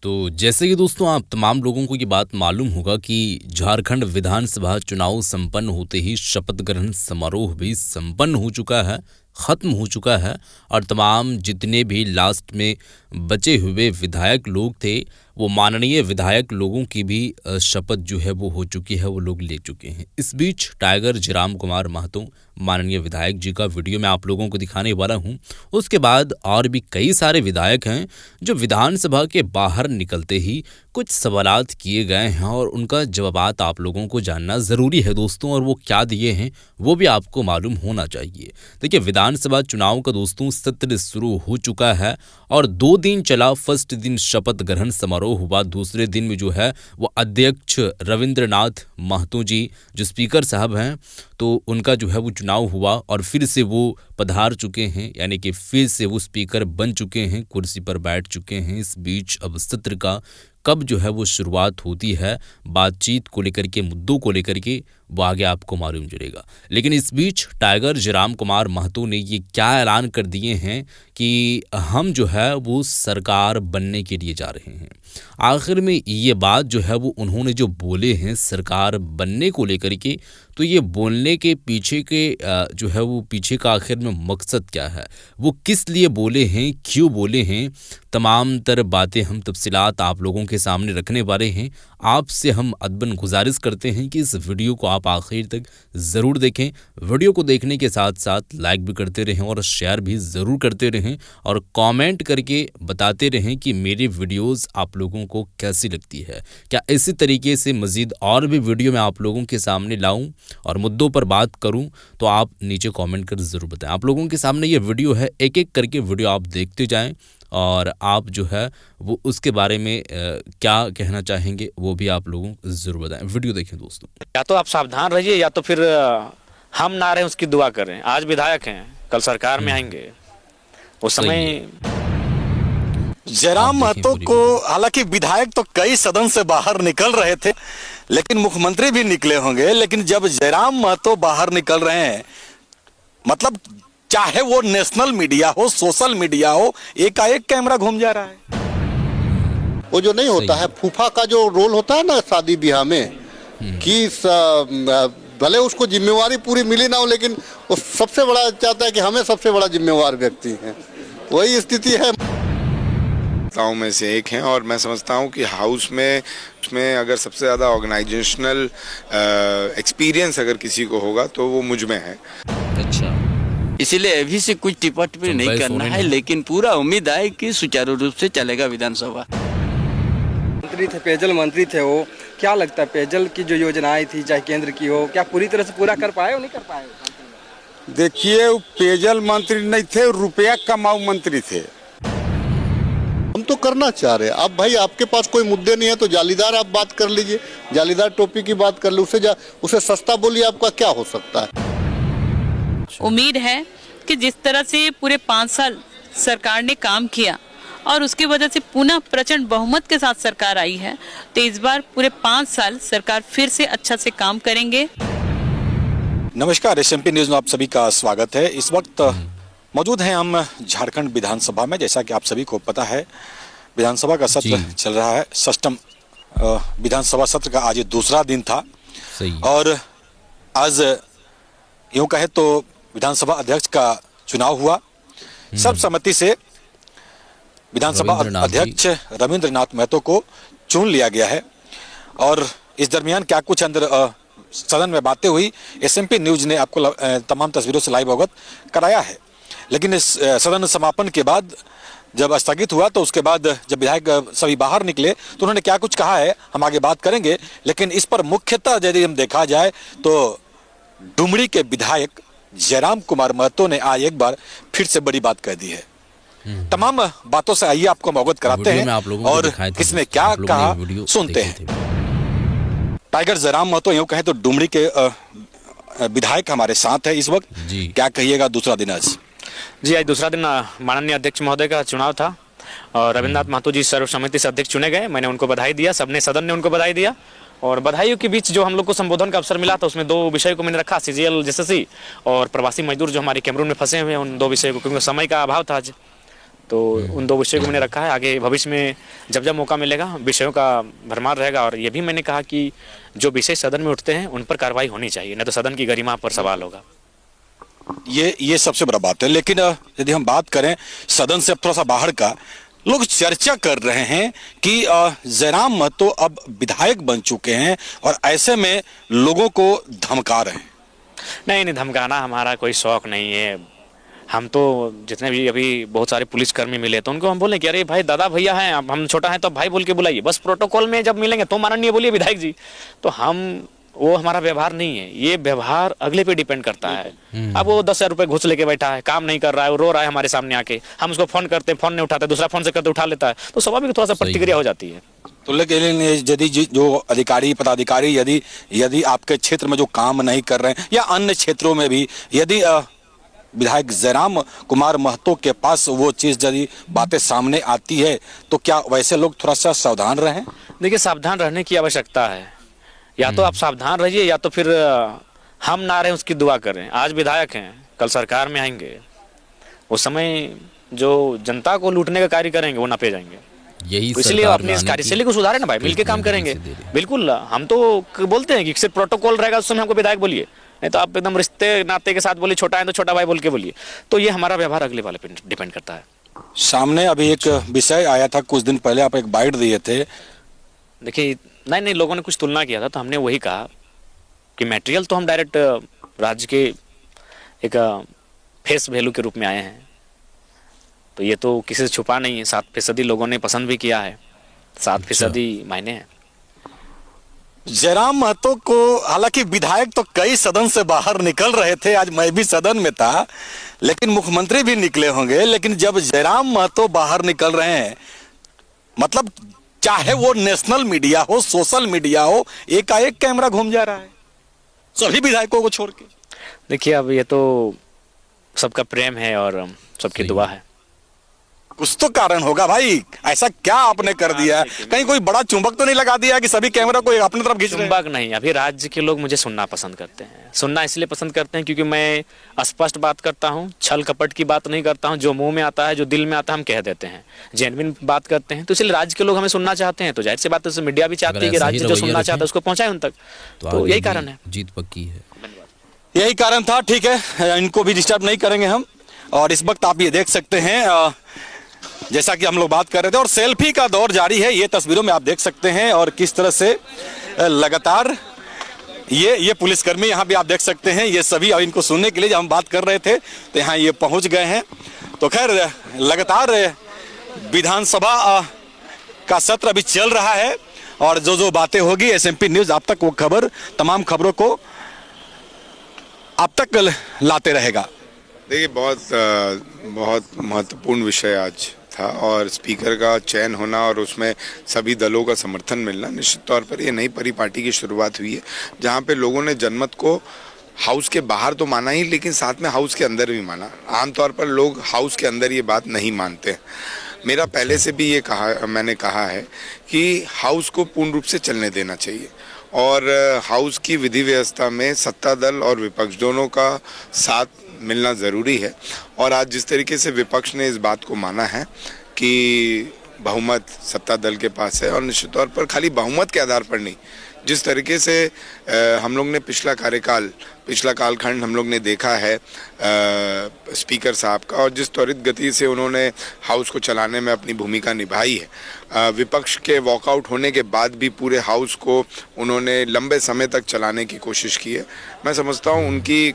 तो जैसे कि दोस्तों आप तमाम लोगों को ये बात मालूम होगा कि झारखंड विधानसभा चुनाव संपन्न होते ही शपथ ग्रहण समारोह भी संपन्न हो चुका है, ख़त्म हो चुका है और तमाम जितने भी लास्ट में बचे हुए विधायक लोग थे वो माननीय विधायक लोगों की भी शपथ जो है वो हो चुकी है, वो लोग ले चुके हैं। इस बीच टाइगर जयराम कुमार महतो माननीय विधायक जी का वीडियो मैं आप लोगों को दिखाने वाला हूं। उसके बाद और भी कई सारे विधायक हैं जो विधानसभा के बाहर निकलते ही कुछ सवालात किए गए हैं और उनका जवाबात आप लोगों को जानना ज़रूरी है दोस्तों, और वो क्या दिए हैं वो भी आपको मालूम होना चाहिए। देखिए, विधानसभा चुनाव का दोस्तों सत्र शुरू हो चुका है और 2 दिन चला। फर्स्ट दिन शपथ ग्रहण समारोह हुआ, दूसरे दिन में जो है वो अध्यक्ष रविंद्रनाथ महतो जी जो स्पीकर साहब हैं तो उनका जो है वो चुनाव हुआ और फिर से वो पधार चुके हैं, यानी कि फिर से वो स्पीकर बन चुके हैं, कुर्सी पर बैठ चुके हैं। इस बीच अब सत्र का कब जो है वो शुरुआत होती है, बातचीत को लेकर के, मुद्दों को लेकर के, वो आगे आपको मालूम चलेगा। लेकिन इस बीच टाइगर जयराम कुमार महतो ने ये क्या ऐलान कर दिए हैं कि हम जो है वो सरकार बनने के लिए जा रहे हैं। आखिर में ये बात जो है वो उन्होंने जो बोले हैं सरकार बनने को लेकर के, तो ये बोलने के पीछे के जो है वो पीछे का आखिर में मकसद क्या है, वो किस लिए बोले हैं, क्यों बोले हैं, तमाम तरह बातें हम तफसीलात आप लोगों के सामने रखने वाले हैं। आपसे हम अदबन गुजारिश करते हैं कि इस वीडियो को आप आखिर तक ज़रूर देखें। वीडियो को देखने के साथ साथ लाइक भी करते रहें और शेयर भी ज़रूर करते रहें और कमेंट करके बताते रहें कि मेरी वीडियोस आप लोगों को कैसी लगती है। क्या इसी तरीके से मज़ीद और भी वीडियो मैं आप लोगों के सामने लाऊं और मुद्दों पर बात करूं, तो आप नीचे कमेंट कर ज़रूर बताएं। आप लोगों के सामने ये वीडियो है, एक एक करके वीडियो आप देखते जाएँ और आप जो है वो उसके बारे में क्या कहना चाहेंगे वो भी आप लोगों को ज़रूर बताएं। वीडियो देखें दोस्तों। या तो आप सावधान रहिए या तो फिर हम ना रहे उसकी दुआ करें। आज विधायक हैं, कल सरकार में आएंगे, उस समय जयराम महतो को, हालांकि विधायक तो कई सदन से बाहर निकल रहे थे, लेकिन मुख्यमंत्री भी निकले होंगे, लेकिन जब जयराम महतो बाहर निकल रहे हैं, मतलब चाहे वो नेशनल मीडिया हो, सोशल मीडिया हो, एकाएक कैमरा घूम जा रहा है। वो जो नहीं होता है फूफा का जो रोल होता है ना शादी ब्याह में, कि भले उसको जिम्मेवारी पूरी मिली ना हो, लेकिन वो सबसे बड़ा चाहता है कि हमें सबसे बड़ा जिम्मेवार व्यक्ति है। वही स्थिति है में से एक हैं और मैं समझता हूं कि हाउस में उसमें अगर सबसे ज़्यादा ऑर्गेनाइजेशनल एक्सपीरियंस अगर किसी को होगा तो वो मुझ में है। अच्छा, इसीलिए अभी से कुछ टिप्पणी भी नहीं करना है, लेकिन पूरा उम्मीद है कि सुचारू रूप से चलेगा विधानसभा। मंत्री थे, पेयजल मंत्री थे, वो क्या लगता है पेयजल की जो योजनाएं थी चाहे केंद्र की हो, क्या पूरी तरह से पूरा कर पाए हो, नहीं कर पाए? देखिए, पेयजल मंत्री नहीं थे, रुपया कमाऊ मंत्री थे। हम तो करना चाह रहे हैं। अब भाई आपके पास कोई मुद्दे नहीं है तो जालीदार आप बात कर लीजिए, जालीदार टोपी की बात कर ली, उसे सस्ता बोलिए, आपका क्या हो सकता है। उम्मीद है कि जिस तरह से पूरे 5 साल सरकार ने काम किया और उसकी वजह से पुनः प्रचंड बहुमत के साथ सरकार आई है, तो इस बार पूरे 5 साल सरकार फिर से अच्छा से काम करेंगे। नमस्कार, SMP न्यूज़ में आप सभी का स्वागत है। इस वक्त मौजूद हैं हम झारखंड विधानसभा में। जैसा कि आप सभी को पता है, विधानसभा का सत्र चल रहा है। षष्ठम विधानसभा सत्र का आज दूसरा दिन था और आज यूँ कहे तो विधानसभा अध्यक्ष का चुनाव हुआ। सर्वसम्मति से विधानसभा अध्यक्ष रविंद्रनाथ महतो को चुन लिया गया है और इस दरमियान क्या कुछ अंदर सदन में बातें हुई, SMP न्यूज़ ने आपको तमाम तस्वीरों से लाइव अवगत कराया है। लेकिन इस सदन समापन के बाद जब स्थगित हुआ तो उसके बाद जब विधायक सभी बाहर निकले तो उन्होंने क्या कुछ कहा है हम आगे बात करेंगे। लेकिन इस पर मुख्यतः यदि हम देखा जाए तो डुमरी के विधायक जयराम कुमार महतो ने आज एक बार फिर से बड़ी बात कह दी है। तमाम बातों से आइए आपको अवगत कराते हैं और किसने क्या कहा सुनते हैं। टाइगर जयराम महतो यूँ कहें तो डुमरी के विधायक हमारे साथ है इस वक्त। क्या कहिएगा, दूसरा दिन आज? जी, आज दूसरा दिन माननीय अध्यक्ष महोदय का चुनाव था और रविंद्रनाथ महतो जी सर्वसम्मति से अध्यक्ष चुने गए। मैंने उनको बधाई दिया, सबने सदन ने उनको बधाई दिया और बधाइयों के बीच जो हम लोग को संबोधन का अवसर मिला था उसमें 2 विषय को मैंने रखा, CGL JSSC और प्रवासी मजदूर जो हमारे कैमरून में फंसे हुए हैं, उन 2 विषय को, क्योंकि समय का अभाव था आज। तो उन 2 विषयों को मैंने रखा है। आगे भविष्य में जब जब मौका मिलेगा विषयों का भरमार रहेगा। और ये भी मैंने कहा कि जो विषय सदन में उठते हैं उन पर कार्रवाई होनी चाहिए, नहीं तो सदन की गरिमा पर सवाल होगा। ये सबसे बड़ा बात है। लेकिन यदि हम बात करें सदन से थोड़ा सा बाहर का, लोग चर्चा कर रहे हैं कि जयराम महतो अब विधायक बन चुके हैं और ऐसे में लोगों को धमका रहे हैं। नहीं, धमकाना हमारा कोई शौक नहीं है। हम तो जितने भी अभी बहुत सारे पुलिसकर्मी मिले तो उनको हम बोले कि अरे भाई दादा भैया हैं, अब हम छोटा हैं तो भाई बोल के बुलाइए, बस प्रोटोकॉल में जब मिलेंगे तो माननीय बोलिए विधायक जी। तो वो हमारा व्यवहार नहीं है, ये व्यवहार अगले पे डिपेंड करता है। अब वो 10,000 रुपए घुस लेके बैठा है, काम नहीं कर रहा है, वो रो रहा है हमारे सामने आके, हम उसको फोन करते हैं, फोन नहीं उठाते, दूसरा फोन से करते उठा लेता है, तो स्वाभाविक थोड़ा सा प्रतिक्रिया हो जाती है। तो लेकिन यदि जो अधिकारी पदाधिकारी यदि आपके क्षेत्र में जो काम नहीं कर रहे हैं या अन्य क्षेत्रों में भी यदि विधायक जयराम कुमार महतो के पास वो चीज यदि बातें सामने आती है तो क्या वैसे लोग थोड़ा सा सावधान रहें? देखिए, सावधान रहने की आवश्यकता है। या तो आप सावधान रहिए या तो फिर हम ना रहे उसकी दुआ करें। आज विधायक हैं, कल सरकार में आएंगे, उस समय जो जनता को लूटने का कार्य करेंगे वो नापे जाएंगे। यही तो इसलिए अपनी इस कार्यशैली को सुधारे ना भाई, मिलके काम करेंगे। बिल्कुल, हम तो बोलते हैं कि सिर्फ प्रोटोकॉल रहेगा उस समय हमको विधायक बोलिए, नहीं तो आप एकदम रिश्ते नाते के साथ बोलिए, छोटा है तो छोटा भाई बोल के बोलिए। तो ये हमारा व्यवहार अगले वाले पे डिपेंड करता है। सामने अभी एक विषय आया था कुछ दिन पहले, आप एक बाइट दिए थे। देखिए, नहीं, लोगों ने कुछ तुलना किया था तो हमने वही कहा कि मटेरियल तो हम डायरेक्ट राज्य के एक फेस वैल्यू के रूप में आए हैं, तो ये तो किसी से छुपा नहीं है। 7% लोगों ने पसंद भी किया है, 7% मायने हैं। जयराम महतो को हालांकि विधायक तो कई सदन से बाहर निकल रहे थे, आज मैं भी सदन में था, लेकिन मुख्यमंत्री भी निकले होंगे, लेकिन जब जयराम महतो बाहर निकल रहे हैं, मतलब चाहे वो नेशनल मीडिया हो, सोशल मीडिया हो, एकाएक कैमरा घूम जा रहा है सभी विधायकों को छोड़ के। देखिए, अब ये तो सबका प्रेम है और सबकी दुआ है। कुछ तो कारण होगा भाई, ऐसा क्या आपने कर दिया है? कहीं कोई बड़ा चुंबक तो नहीं लगा दिया कि सभी कैमरा को अपनी तरफ खींच रहे हैं? चुंबक नहीं, अभी राज्य के लोग मुझे सुनना पसंद करते हैं। सुनना इसलिए पसंद करते हैं क्योंकि मैं स्पष्ट बात करता हूं, छल कपट की बात नहीं करता हूं, जो मुंह में आता है, जो दिल में आता है हम कह देते हैं, जेन्युइन बात करते हैं। तो इसलिए राज्य के लोग हमें सुनना चाहते हैं, तो जाहिर सी बात है मीडिया भी चाहती है कि राज्य जो सुनना चाहता है उसको पहुंचाए उन तक। तो यही कारण है, जीत पक्की है। यही कारण था। ठीक है, इनको भी डिस्टर्ब नहीं करेंगे हम। और इस वक्त आप ये देख सकते हैं, जैसा कि हम लोग बात कर रहे थे, और सेल्फी का दौर जारी है, ये तस्वीरों में आप देख सकते हैं। और किस तरह से लगातार ये पुलिसकर्मी यहाँ भी आप देख सकते हैं, ये सभी अब इनको सुनने के लिए जब हम बात कर रहे थे तो यहाँ ये पहुँच गए हैं। तो खैर, लगातार विधानसभा का सत्र अभी चल रहा है और जो बातें होगी एसएमपी न्यूज़ आप तक वो खबर, तमाम खबरों को आप तक लाते रहेगा। देखिए, बहुत महत्वपूर्ण विषय आज था और स्पीकर का चयन होना और उसमें सभी दलों का समर्थन मिलना, निश्चित तौर पर ये नई परिपाटी की शुरुआत हुई है, जहाँ पे लोगों ने जनमत को हाउस के बाहर तो माना ही, लेकिन साथ में हाउस के अंदर भी माना। आमतौर पर लोग हाउस के अंदर ये बात नहीं मानते। मेरा पहले से भी मैंने कहा है कि हाउस को पूर्ण रूप से चलने देना चाहिए और हाउस की विधि व्यवस्था में सत्ता दल और विपक्ष दोनों का साथ मिलना ज़रूरी है। और आज जिस तरीके से विपक्ष ने इस बात को माना है कि बहुमत सत्ता दल के पास है, और निश्चित तौर पर खाली बहुमत के आधार पर नहीं, जिस तरीके से हम लोग ने पिछला कालखंड हम लोग ने देखा है स्पीकर साहब का, और जिस त्वरित गति से उन्होंने हाउस को चलाने में अपनी भूमिका निभाई है, विपक्ष के वॉकआउट होने के बाद भी पूरे हाउस को उन्होंने लंबे समय तक चलाने की कोशिश की है। मैं समझता हूँ उनकी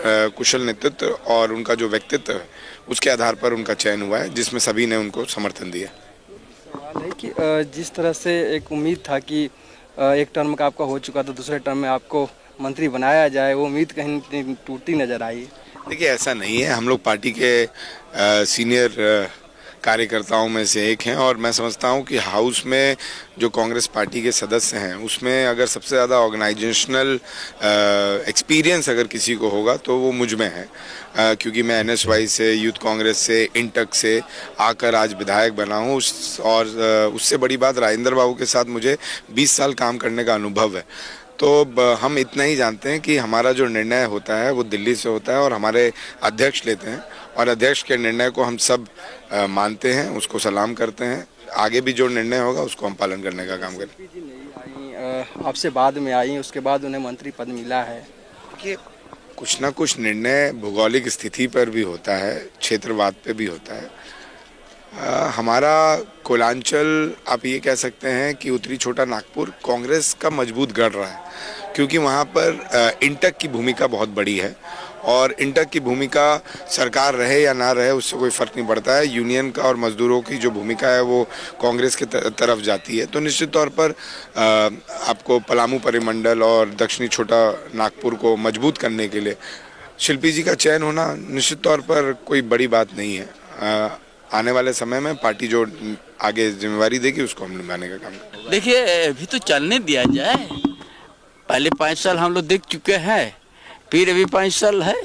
कुशल नेतृत्व और उनका जो व्यक्तित्व है उसके आधार पर उनका चयन हुआ है, जिसमें सभी ने उनको समर्थन दिया। सवाल है कि जिस तरह से एक उम्मीद था कि एक टर्म का आपका हो चुका था, दूसरे टर्म में आपको मंत्री बनाया जाए, वो उम्मीद कहीं टूटती नजर आई। देखिए, ऐसा नहीं है, हम लोग पार्टी के सीनियर कार्यकर्ताओं में से एक हैं और मैं समझता हूं कि हाउस में जो कांग्रेस पार्टी के सदस्य हैं उसमें अगर सबसे ज़्यादा ऑर्गेनाइजेशनल एक्सपीरियंस अगर किसी को होगा तो वो मुझ में है, क्योंकि मैं NSY से, यूथ कांग्रेस से, इंटक से आकर आज विधायक बना हूँ। और उससे बड़ी बात, राजेंद्र बाबू के साथ मुझे 20 साल काम करने का अनुभव है। तो हम इतना ही जानते हैं कि हमारा जो निर्णय होता है वो दिल्ली से होता है और हमारे अध्यक्ष लेते हैं और अध्यक्ष के निर्णय को हम सब मानते हैं, उसको सलाम करते हैं। आगे भी जो निर्णय होगा उसको हम पालन करने का काम करें। आपसे बाद में आई, उसके बाद उन्हें मंत्री पद मिला है। देखिए, कुछ ना कुछ निर्णय भौगोलिक स्थिति पर भी होता है, क्षेत्रवाद पे भी होता है। हमारा कोलांचल, आप ये कह सकते हैं कि उत्तरी छोटा नागपुर कांग्रेस का मजबूत गढ़ रहा है, क्योंकि वहाँ पर इंटक की भूमिका बहुत बड़ी है और इंटक की भूमिका सरकार रहे या ना रहे उससे कोई फर्क नहीं पड़ता है। यूनियन का और मजदूरों की जो भूमिका है वो कांग्रेस की तरफ जाती है। तो निश्चित तौर पर आपको पलामू परिमंडल और दक्षिणी छोटा नागपुर को मजबूत करने के लिए शिल्पी जी का चयन होना निश्चित तौर पर कोई बड़ी बात नहीं है। आने वाले समय में पार्टी जो आगे जिम्मेवारी देगी उसको हम निभाने का काम करेंगे। देखिए, अभी तो चलने दिया जाए। पहले 5 साल हम लोग देख चुके हैं, फिर अभी 5 साल है।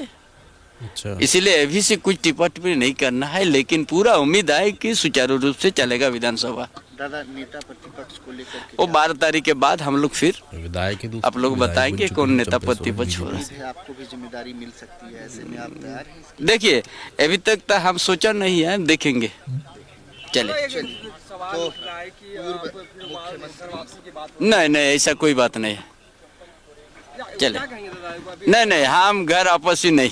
अच्छा। इसीलिए अभी से कुछ टिप्पा टिप्पणी नहीं करना है, लेकिन पूरा उम्मीद है कि सुचारू रूप से चलेगा विधानसभा। दादा, नेता प्रतिपक्ष को लेकर वो 12 तारीख के बाद हम लोग फिर विधायक आप लोग बताएंगे कौन नेता प्रतिपक्ष हो रहा है। आपको भी जिम्मेदारी मिल सकती है, ऐसे में आप तैयार हैं? देखिए, अभी तक तो हम सोचा नहीं है, देखेंगे। चले। नहीं, ऐसा कोई बात नहीं है। चले। नहीं, हम घर आपसी नहीं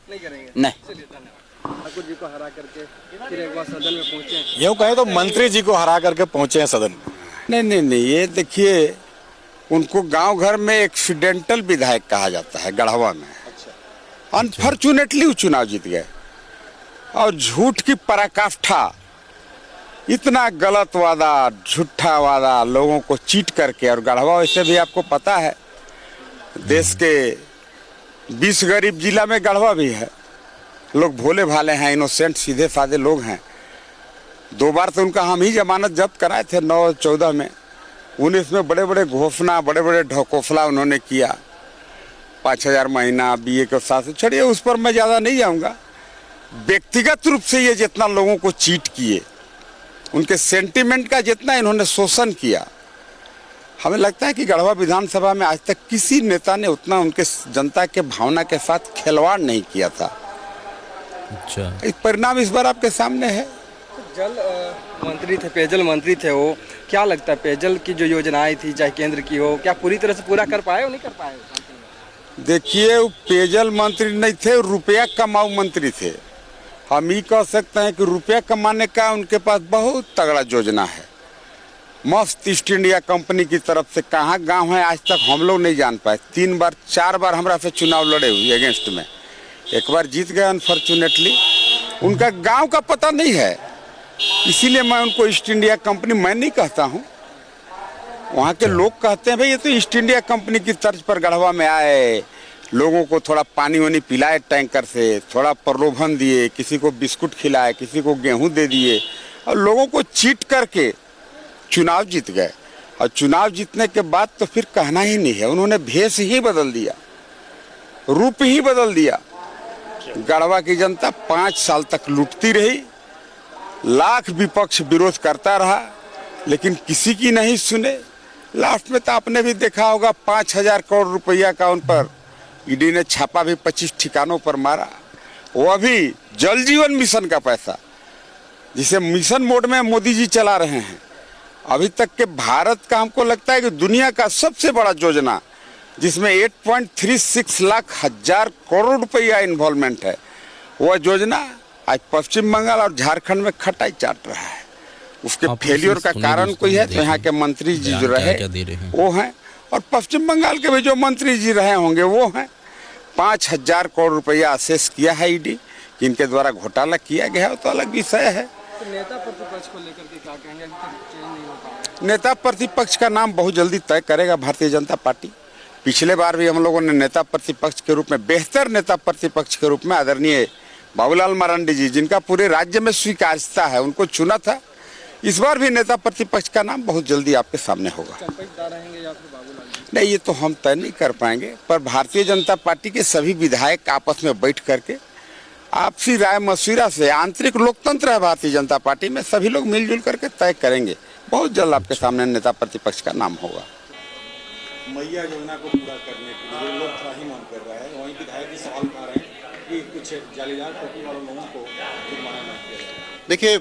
करेंगे। नहीं। ठाकुर जी को हरा करके फिर एक बार सदन में पहुंचे। यूँ कहें तो मंत्री जी को हरा करके पहुंचे हैं सदन में। नहीं, ये देखिए, उनको गांव घर में एक्सीडेंटल विधायक कहा जाता है गढ़वा में। अनफॉर्चुनेटली वो चुनाव जीत गए और झूठ की पराकाष्ठा, इतना गलत वादा, झूठा वादा, लोगों को चीट करके। और गढ़वा वैसे भी आपको पता है देश के 20 गरीब जिला में गढ़वा भी है। लोग भोले भाले हैं, इनोसेंट, सीधे साधे लोग हैं। 2 बार तो उनका हम ही जमानत जब्त कराए थे, 9-14 में। 19 में बड़े बड़े घोषणा, बड़े बड़े ढकोसला उन्होंने किया। 5,000 महीना बीए के साथ। छोड़िए, उस पर मैं ज़्यादा नहीं जाऊँगा। व्यक्तिगत रूप से ये जितना लोगों को चीट किए, उनके सेंटिमेंट का जितना इन्होंने शोषण किया, हमें लगता है कि गढ़वा विधानसभा में आज तक किसी नेता ने उतना उनके जनता के भावना के साथ खिलवाड़ नहीं किया था। अच्छा। इस परिणाम इस बार आपके सामने है। जल मंत्री थे, पेयजल मंत्री थे वो। क्या लगता है पेयजल की जो योजनाएं थी, चाहे केंद्र की हो, क्या पूरी तरह से पूरा कर पाए, नहीं कर पाए? देखिए, वो पेयजल मंत्री नहीं थे, रुपया कमाऊ मंत्री थे। हम ये कह सकते हैं कि रुपया कमाने का उनके पास बहुत तगड़ा योजना है। मस्त ईस्ट इंडिया कंपनी की तरफ से कहाँ गांव है आज तक हम लोग नहीं जान पाए। 4 बार हमरा से चुनाव लड़े हुए अगेंस्ट में, एक बार जीत गए अनफॉर्चुनेटली। उनका गांव का पता नहीं है, इसीलिए मैं उनको ईस्ट इंडिया कंपनी मैं नहीं कहता हूँ। वहाँ के लोग कहते हैं भाई ये तो ईस्ट इंडिया कंपनी की तर्ज पर गढ़वा में आए, लोगों को थोड़ा पानी वानी पिलाए टैंकर से, थोड़ा प्रलोभन दिए, किसी को बिस्कुट खिलाए, किसी को गेहूँ दे दिए और लोगों को चीट करके चुनाव जीत गए। और चुनाव जीतने के बाद तो फिर कहना ही नहीं है, उन्होंने भेष ही बदल दिया, रूप ही बदल दिया। गढ़वा की जनता 5 साल तक लूटती रही, लाख विपक्ष विरोध करता रहा, लेकिन किसी की नहीं सुने। लास्ट में तो आपने भी देखा होगा 5,000 करोड़ रुपया का उन पर ईडी ने छापा भी 25 ठिकानों पर मारा। वो अभी जल जीवन मिशन का पैसा, जिसे मिशन मोड में मोदी जी चला रहे हैं, अभी तक के भारत का हमको लगता है कि दुनिया का सबसे बड़ा योजना, जिसमें 8.36 लाख हजार करोड़ रुपया इन्वॉल्वमेंट है, वह योजना आज पश्चिम बंगाल और झारखंड में खटाई चाट रहा है। उसके फेलियर का कारण कोई है तो यहाँ के मंत्री जी जो रहे वो हैं, और पश्चिम बंगाल के भी जो मंत्री जी रहे होंगे वो हैं। 5,000 करोड़ रुपया असेस किया है ईडी, जिनके द्वारा घोटाला किया गया है, तो अलग विषय है। तो नेता प्रतिपक्ष को लेकर के क्या कहेंगे? अभी तक चेंज नहीं हो पाया। नेता प्रतिपक्ष का नाम बहुत जल्दी तय करेगा भारतीय जनता पार्टी। पिछले बार भी हम लोगों ने नेता प्रतिपक्ष के रूप में, बेहतर नेता प्रतिपक्ष के रूप में आदरणीय बाबूलाल मरांडी जी, जिनका पूरे राज्य में स्वीकार्यता है, उनको चुना था। इस बार भी नेता प्रतिपक्ष का नाम बहुत जल्दी आपके सामने होगा। रहेंगे या फिर बाबूलाल जी? नहीं, ये तो हम तय नहीं कर पाएंगे, पर भारतीय जनता पार्टी के सभी विधायक आपस में बैठ करके आपसी राय मशविरा से, आंतरिक लोकतंत्र है भारतीय जनता पार्टी में, सभी लोग मिलजुल करके तय करेंगे। बहुत जल्द आपके सामने नेता प्रतिपक्ष का नाम होगा। मैया योजना को पूरा करने के लिए लोग त्राहिमाम कर रहे हैं, वहीं विधायक भी सवाल उठा रहे हैं कि कुछ जालीदार टोपी वालों लोगों को जुर्माना न किया जाए? देखिए,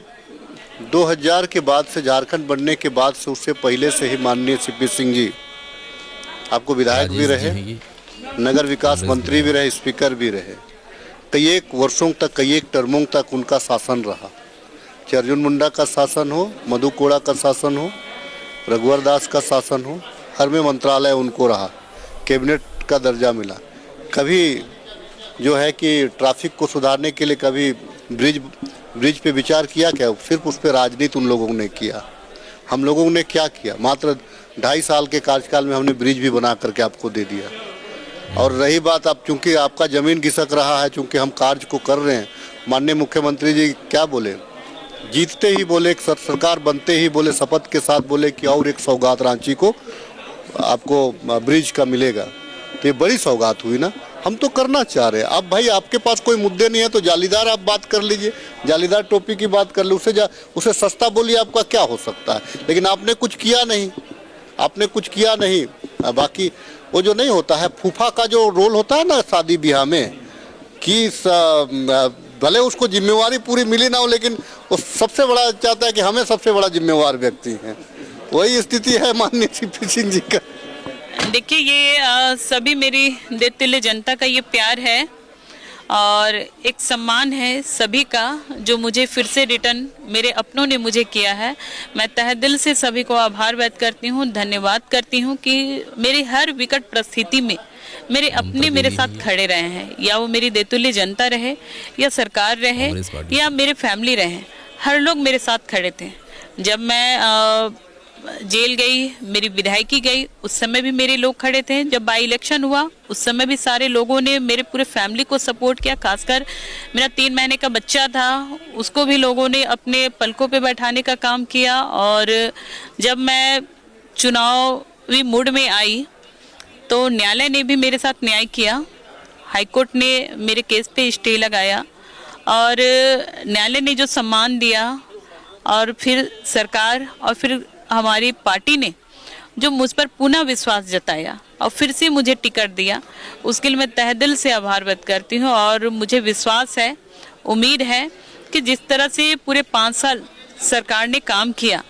2000 के बाद से, झारखंड बनने के बाद से, उससे पहले से ही माननीय सीपी सिंह जी आपको विधायक भी रहे, नगर विकास मंत्री भी रहे, स्पीकर भी रहे। कई एक वर्षों तक, कई एक टर्मों तक उनका शासन रहा। चाहे अर्जुन मुंडा का शासन हो, मधु कोड़ा का शासन हो, रघुवर दास का शासन हो, हर में मंत्रालय उनको रहा, कैबिनेट का दर्जा मिला। कभी जो है कि ट्रैफिक को सुधारने के लिए कभी ब्रिज पे विचार किया क्या? सिर्फ उस पर राजनीति उन लोगों ने किया। हम लोगों ने क्या किया? मात्र 2.5 साल के कार्यकाल में हमने ब्रिज भी बना करके आपको दे दिया। और रही बात, आप चूंकि आपका जमीन घिसक रहा है, चूंकि हम कार्य को कर रहे हैं, माननीय मुख्यमंत्री जी क्या बोले? जीतते ही बोले, सरकार बनते ही बोले, शपथ के साथ बोले कि और एक सौगात रांची को आपको ब्रिज का मिलेगा। तो ये बड़ी सौगात हुई ना, हम तो करना चाह रहे हैं। अब भाई आपके पास कोई मुद्दे नहीं है तो जालीदार आप बात कर लीजिए, जालीदार टोपी की बात कर ली, उसे सस्ता बोलिए, आपका क्या हो सकता है। लेकिन आपने कुछ किया नहीं, आपने कुछ किया नहीं। बाकी वो जो नहीं होता है, फूफा का जो रोल होता है ना शादी ब्याह में, कि भले उसको जिम्मेवारी पूरी मिली ना हो, लेकिन वो सबसे बड़ा चाहता है कि हमें सबसे बड़ा जिम्मेवार व्यक्ति है। वही स्थिति है माननीय सीपी सिंह जी का। देखिए, ये सभी मेरी दिल जनता का ये प्यार है और एक सम्मान है सभी का, जो मुझे फिर से रिटर्न मेरे अपनों ने मुझे किया है। मैं तहे दिल से सभी को आभार व्यक्त करती हूँ, धन्यवाद करती हूँ कि मेरी हर विकट परिस्थिति में मेरे अपने मेरे साथ खड़े रहे हैं, या वो मेरी देतुल्य जनता रहे, या सरकार रहे, या मेरे फैमिली रहे। हर लोग मेरे साथ खड़े थे। जब मैं जेल गई, मेरी विधायकी गई, उस समय भी मेरे लोग खड़े थे। जब बाई इलेक्शन हुआ उस समय भी सारे लोगों ने मेरे पूरे फैमिली को सपोर्ट किया। खासकर मेरा 3 महीने का बच्चा था, उसको भी लोगों ने अपने पलकों पे बैठाने का काम किया। और जब मैं चुनावी मूड में आई तो न्यायालय ने भी मेरे साथ न्याय किया। हाईकोर्ट ने मेरे केस पे स्टे लगाया और न्यायालय ने जो सम्मान दिया, और फिर सरकार और फिर हमारी पार्टी ने जो मुझ पर पुनः विश्वास जताया और फिर से मुझे टिकट दिया, उसके लिए मैं तहे दिल से आभार व्यक्त करती हूँ। और मुझे विश्वास है, उम्मीद है कि जिस तरह से पूरे 5 साल सरकार ने काम किया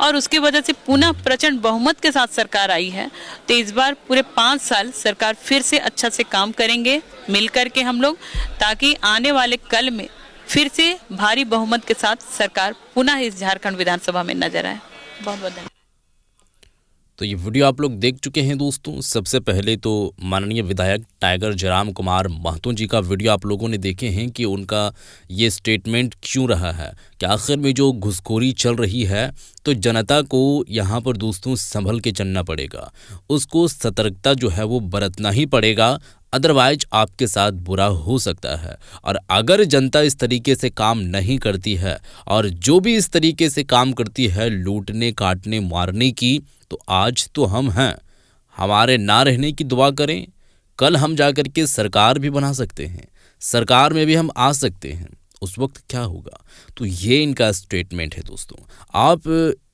और उसकी वजह से पुनः प्रचंड बहुमत के साथ सरकार आई है, तो इस बार पूरे 5 साल सरकार फिर से अच्छा से काम करेंगे मिल करके हम लोग, ताकि आने वाले कल में फिर से भारी बहुमत के साथ सरकार पुनः इस झारखंड विधानसभा में नजर आए। बहुत बहुत धन्यवाद। तो ये वीडियो आप लोग देख चुके हैं दोस्तों। सबसे पहले तो माननीय विधायक टाइगर जयराम कुमार महतो जी का वीडियो आप लोगों ने देखे हैं कि उनका ये स्टेटमेंट क्यों रहा है कि आखिर में जो घुसखोरी चल रही है तो जनता को यहाँ पर दोस्तों संभल के चलना पड़ेगा, उसको सतर्कता जो है वो बरतना ही पड़ेगा, अदरवाइज आपके साथ बुरा हो सकता है। और अगर जनता इस तरीके से काम नहीं करती है और जो भी इस तरीके से काम करती है लूटने, काटने, मारने की, तो आज तो हम हैं, हमारे ना रहने की दुआ करें। कल हम जाकर के सरकार भी बना सकते हैं, सरकार में भी हम आ सकते हैं, उस वक्त क्या होगा। तो ये इनका स्टेटमेंट है दोस्तों। आप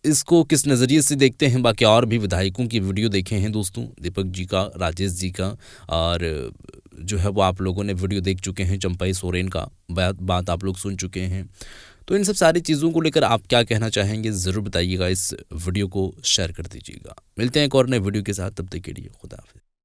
इसको किस नज़रिए से देखते हैं? बाकी और भी विधायकों की वीडियो देखे हैं दोस्तों, दीपक जी का, राजेश जी का, और जो है वो आप लोगों ने वीडियो देख चुके हैं, चंपई सोरेन का बात आप लोग सुन चुके हैं। तो इन सब सारी चीज़ों को लेकर आप क्या कहना चाहेंगे ज़रूर बताइएगा, इस वीडियो को शेयर कर दीजिएगा। मिलते हैं एक और नए वीडियो के साथ, तब तक के लिए खुदा हाफिज़।